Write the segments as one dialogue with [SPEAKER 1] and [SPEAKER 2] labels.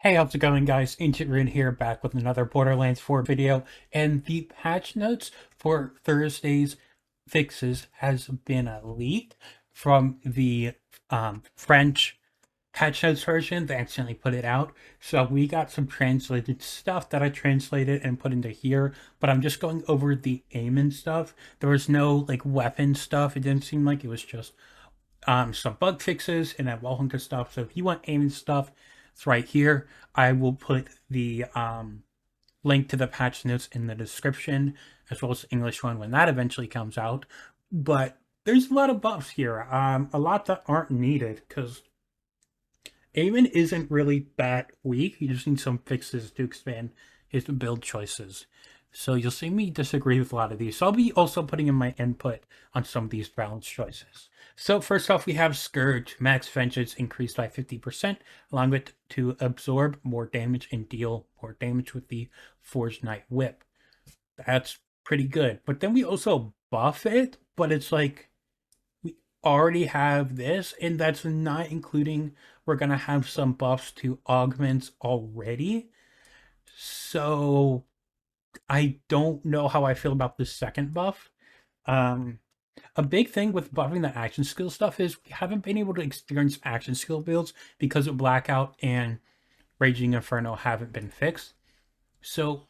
[SPEAKER 1] Hey, how's it going, guys? Ancient Rune here, back with another Borderlands 4 video, and the patch notes for Thursday's fixes has been leaked from the French patch notes version. They accidentally put it out, so we got some translated stuff that I translated and put into here, but I'm just going over the Amon stuff. There was no, like, weapon stuff. It didn't seem like it was just some bug fixes and then wall hunter stuff. So if you want Amon stuff, it's right here. I will put the link to the patch notes in the description, as well as the English one when that eventually comes out. But there's a lot of buffs here, a lot that aren't needed, because Amon isn't really that weak. You just need some fixes to expand his build choices. So you'll see me disagree with a lot of these. So I'll be also putting in my input on some of these balance choices. So first off, we have Scourge. Max Vengeance increased by 50%, allowing it to absorb more damage and deal more damage with the Forged Knight Whip. That's pretty good. But then we also buff it, but it's like we already have this, and that's not including we're going to have some buffs to augments already. So I don't know how I feel about the second buff. Um, a big thing with buffing the action skill stuff is we haven't been able to experience action skill builds because of Blackout and Raging Inferno haven't been fixed. So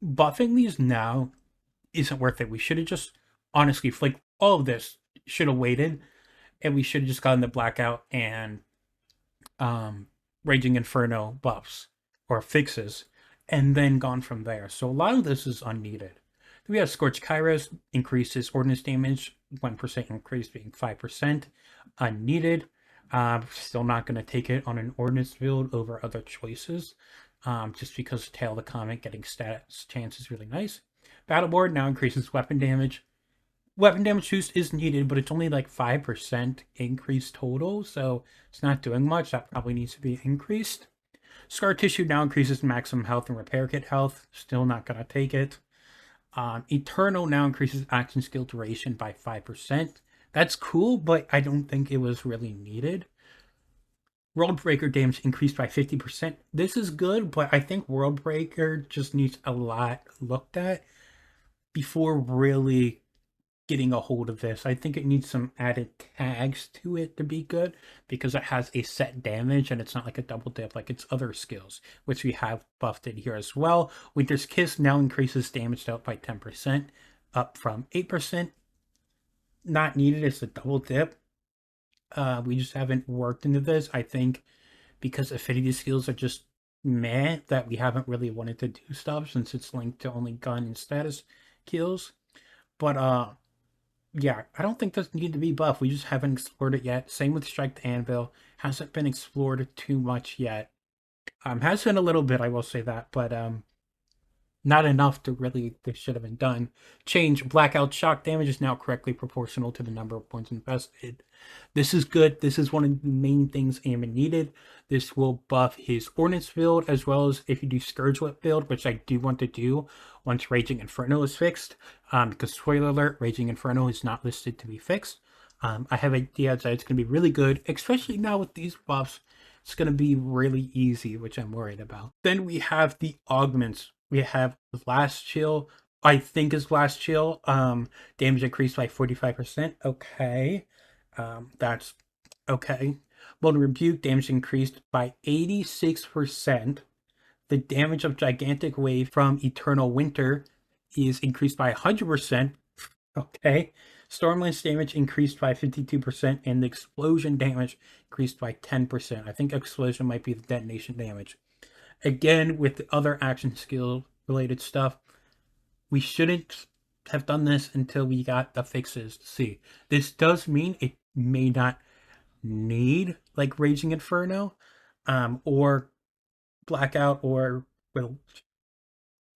[SPEAKER 1] buffing these now isn't worth it. We should have just, honestly, like all of this should have waited, and we should have just gotten the Blackout and Raging Inferno buffs or fixes, and then gone from there. So a lot of this is unneeded. Then we have Scorch Kairos, increases ordnance damage, 1% increase being 5%, unneeded. Still not going to take it on an ordnance build over other choices, just because Tail of the Comet getting stats chance is really nice. Battleboard now increases weapon damage. Weapon damage boost is needed, but it's only like 5% increase total, so it's not doing much. That probably needs to be increased. Scar Tissue now increases maximum health and repair kit health. Still not going to take it. Eternal now increases action skill duration by 5%. That's cool, but I don't think it was really needed. World Breaker damage increased by 50%. This is good, but I think World Breaker just needs a lot looked at before really getting a hold of this. I think it needs some added tags to it to be good, because it has a set damage and it's not like a double dip like its other skills, which we have buffed it here as well. Winter's Kiss now increases damage dealt by 10%, up from 8%. Not needed as a double dip. We just haven't worked into this. I think because affinity skills are just meh, that we haven't really wanted to do stuff since it's linked to only gun and status kills. But yeah, I don't think this needed to be buffed. We just haven't explored it yet. Same with Strike the Anvil. Hasn't been explored too much yet. Has been a little bit, I will say that, but not enough to really, this should have been done. Change. Blackout shock damage is now correctly proportional to the number of points invested. This is good. This is one of the main things Amon needed. This will buff his Ordnance build, as well as if you do Scourge Whip build, which I do want to do once Raging Inferno is fixed. Because spoiler alert, Raging Inferno is not listed to be fixed. I have ideas that it's going to be really good, especially now with these buffs. It's going to be really easy, which I'm worried about. Then we have the augments. We have Last Chill, I think is Last Chill. Damage increased by 45%. Okay. That's okay. Bold Rebuke, damage increased by 86%. The damage of Gigantic Wave from Eternal Winter is increased by 100%. Okay. Stormlance damage increased by 52%, and the explosion damage increased by 10%. I think explosion might be the detonation damage. Again, with the other action skill related stuff, we shouldn't have done this until we got the fixes to see. This does mean it may not need like Raging Inferno, or Blackout, or, well,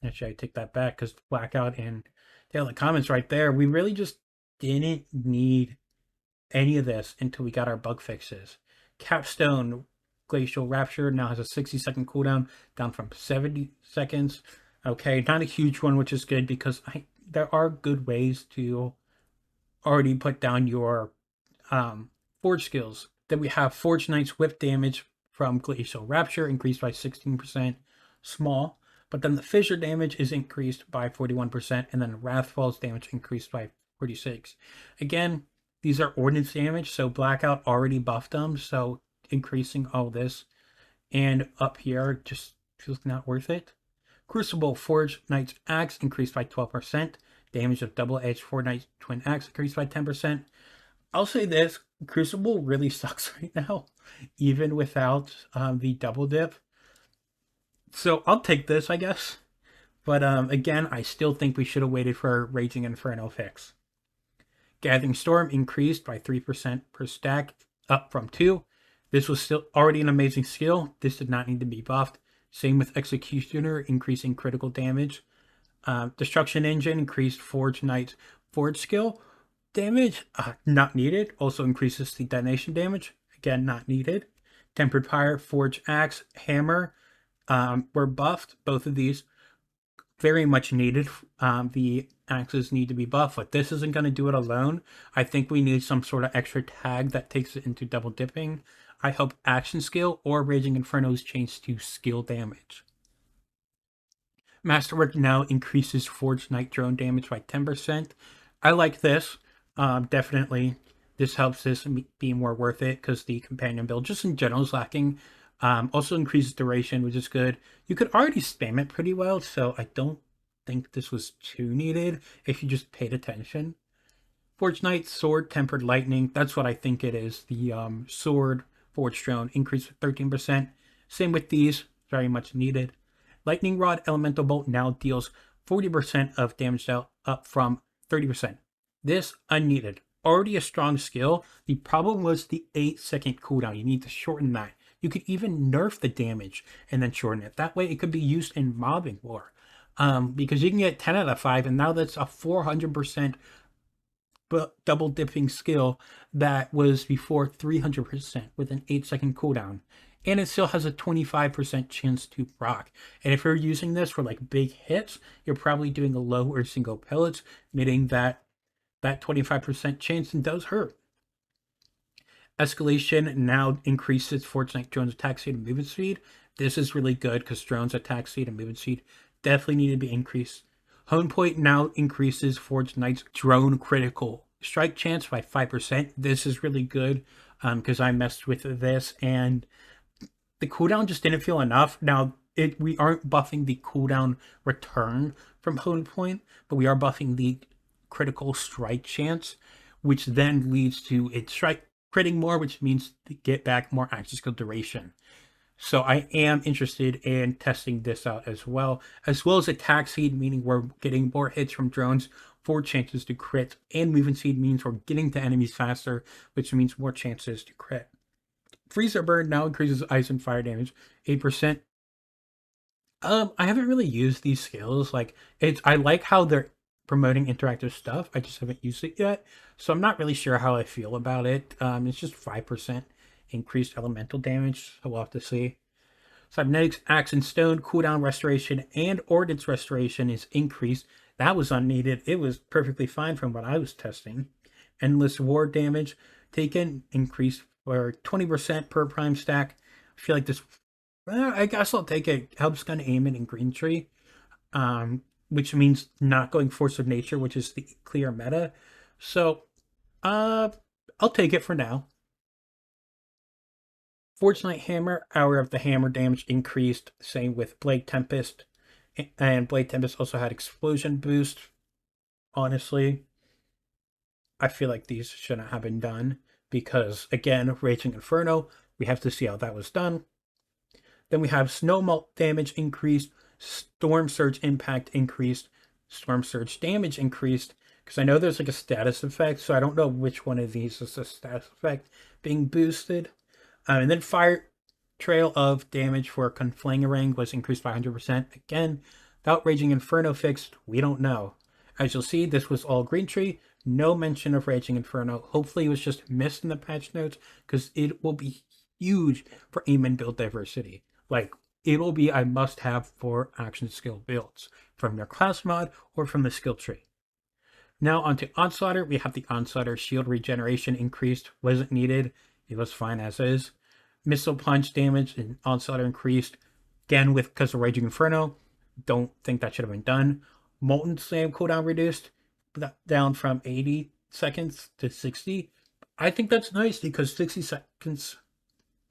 [SPEAKER 1] actually I take that back, because Blackout and Tail of the Comet's right there. We really just didn't need any of this until we got our bug fixes. Capstone Glacial Rapture now has a 60-second cooldown, down from 70 seconds. Okay, not a huge one, which is good, because there are good ways to already put down your Forge skills. Then we have Forge Knight's whip damage from Glacial Rapture increased by 16%, small. But then the fissure damage is increased by 41%, and then Wrathfall's damage increased by 46%. Again, these are ordnance damage, so Blackout already buffed them, so increasing all this and up here just feels not worth it. Crucible Forge Knight's Axe increased by 12%. Damage of Double-Edged Forge Knight's Twin Axe increased by 10%. I'll say this, Crucible really sucks right now, even without the double dip. So I'll take this, I guess. But again, I still think we should have waited for Raging Inferno fix. Gathering Storm increased by 3% per stack, up from 2. This was still already an amazing skill. This did not need to be buffed. Same with Executioner, increasing critical damage. Destruction Engine increased Forge Knight's Forge skill damage, not needed. Also increases the detonation damage, again, not needed. Tempered Fire, Forge Axe, Hammer were buffed. Both of these very much needed. The axes need to be buffed, but this isn't going to do it alone. I think we need some sort of extra tag that takes it into double dipping. I hope Action Skill or Raging Inferno is changed to skill damage. Masterwork now increases Forge Knight drone damage by 10%. I like this. Definitely, this helps this be more worth it because the companion build just in general is lacking. Also increases duration, which is good. You could already spam it pretty well, so I don't think this was too needed if you just paid attention. Forge Knight, Sword, Tempered Lightning, that's what I think it is. The Sword, Forge Drone increased 13%. Same with these, very much needed. Lightning Rod, Elemental Bolt now deals 40% of damage out, up from 30%. This, unneeded. Already a strong skill. The problem was the 8-second cooldown. You need to shorten that. You could even nerf the damage and then shorten it. That way it could be used in mobbing war. Because you can get 10 out of 5, and now that's a 400% double dipping skill that was before 300% with an 8-second cooldown. And it still has a 25% chance to proc. And if you're using this for like big hits, you're probably doing a low or single pellets, meaning that 25% chance does hurt. Escalation now increases Forge Knight drone's attack speed and movement speed. This is really good because drone's attack speed and movement speed definitely need to be increased. Hone Point now increases Forge Knight's drone critical strike chance by 5%. This is really good because I messed with this and the cooldown just didn't feel enough. Now, we aren't buffing the cooldown return from Hone Point, but we are buffing the critical strike chance, which then leads to it strike critting more, which means to get back more action skill duration. So I am interested in testing this out as well as attack speed, meaning we're getting more hits from drones, 4 chances to crit, and movement speed means we're getting to enemies faster, which means more chances to crit. Freezer Burn now increases ice and fire damage 8%. I haven't really used these skills. I like how they're promoting interactive stuff. I just haven't used it yet, so I'm not really sure how I feel about it. It's just 5% increased elemental damage, so we'll have to see. Cybernetic's Axe and Stone cooldown restoration and ordnance restoration is increased. That was unneeded. It was perfectly fine from what I was testing. Endless War damage taken increased for 20% per prime stack. I feel like this, I guess I'll take it. Helps gun aiming in Green Tree, which means not going Force of Nature, which is the clear meta. So, I'll take it for now. Forge Knight Hammer, Hour of the Hammer damage increased. Same with Blade Tempest. And Blade Tempest also had Explosion boost. Honestly, I feel like these shouldn't have been done. Because, again, Raging Inferno, we have to see how that was done. Then we have Snow Melt damage increased. Storm Surge impact increased. Storm Surge damage increased. Because I know there's like a status effect, so I don't know which one of these is a status effect being boosted. And then Fire Trail of damage for Conflangerang was increased by 100%. Again, without Raging Inferno fixed, we don't know. As you'll see, this was all Green Tree. No mention of Raging Inferno. Hopefully it was just missed in the patch notes because it will be huge for Amon build diversity. Like, it will be a must-have for action skill builds from your class mod or from the skill tree. Now onto Onslaughter. We have the Onslaughter shield regeneration increased. Wasn't needed. It was fine as is. Missile punch damage and Onslaughter increased. Again, because of Raging Inferno. Don't think that should have been done. Molten Slam cooldown reduced down from 80 seconds to 60. I think that's nice because 60 seconds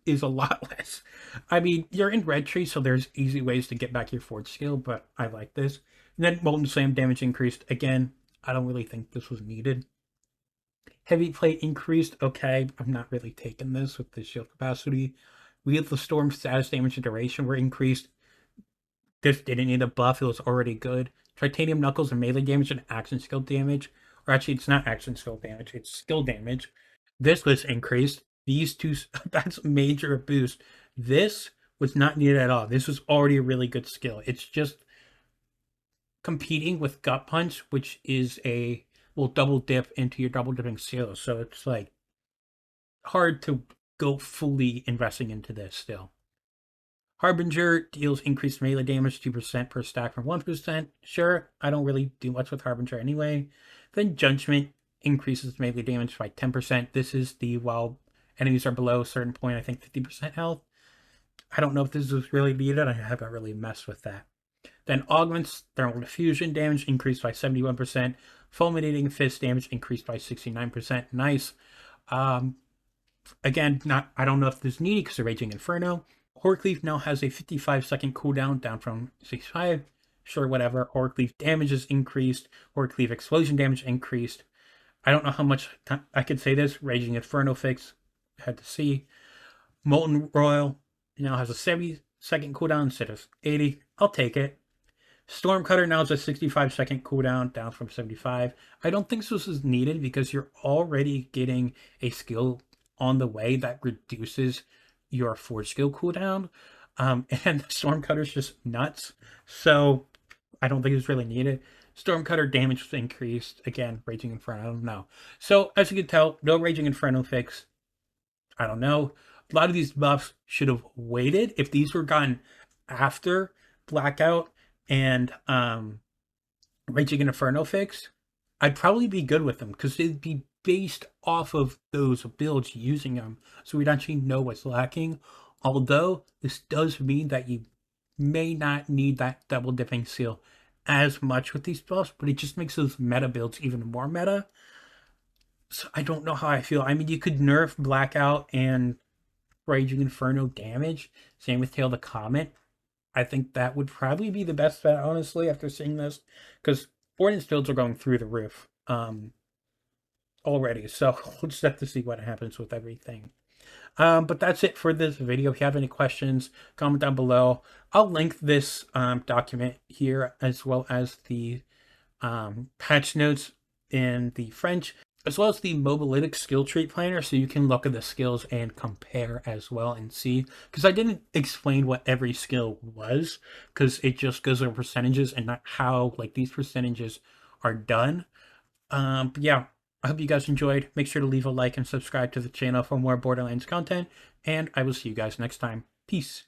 [SPEAKER 1] is a lot less. I mean, you're in red tree, so there's easy ways to get back your forge skill, but I like this. And then Molten Slam damage increased. Again, I don't really think this was needed. Heavy plate increased. Okay, I'm not really taking this with the shield capacity. Wheel of the Storm status damage and duration were increased. This didn't need a buff, it was already good. Titanium Knuckles and melee damage and action skill damage. Or actually, it's not action skill damage, it's skill damage. This was increased. These two, that's major boost. This was not needed at all. This was already a really good skill. It's just competing with Gut Punch, which is will double dip into your double dipping skill. So it's like hard to go fully investing into this still. Harbinger deals increased melee damage 2% per stack from 1%. Sure, I don't really do much with Harbinger anyway. Then Judgment increases melee damage by 10%. This is the while enemies are below a certain point, I think 50% health. I don't know if this is really needed. I haven't really messed with that. Then Augments, Thermal Diffusion damage increased by 71%. Fulminating Fist damage increased by 69%. Nice. Again, I don't know if this is needed because of Raging Inferno. Horkleaf now has a 55-second cooldown down from 65. Sure, whatever. Horkleaf damage is increased. Horkleaf explosion damage increased. I don't know how much I could say this. Raging Inferno fix. Had to see. Molten Royal now has a 70-second cooldown instead of 80. I'll take it. Stormcutter now has a 65-second cooldown down from 75. I don't think this is needed because you're already getting a skill on the way that reduces your forge skill cooldown, and Stormcutter's just nuts, so I don't think it's really needed. Stormcutter damage was increased. Again, Raging Inferno, I don't know. So, as you can tell, no Raging Inferno fix. I don't know. A lot of these buffs should have waited. If these were gotten after Blackout and Raging Inferno fix, I'd probably be good with them because it'd be based off of those builds using them, so we'd actually know what's lacking. Although this does mean that you may not need that double dipping seal as much with these buffs, but it just makes those meta builds even more meta. So I don't know how I feel. I mean, you could nerf Blackout and Raging Inferno damage. Same with Tail the Comet. I think that would probably be the best bet, honestly, after seeing this, because Borderlands builds are going through the roof already, so we'll just have to see what happens with everything. But that's it for this video. If you have any questions, comment down below. I'll link this document here, as well as the patch notes in the French, as well as the Mobilytic skill tree planner, so you can look at the skills and compare as well and see. Because I didn't explain what every skill was, because it just goes over percentages and not how like these percentages are done. But yeah, I hope you guys enjoyed. Make sure to leave a like and subscribe to the channel for more Borderlands content, and I will see you guys next time. Peace.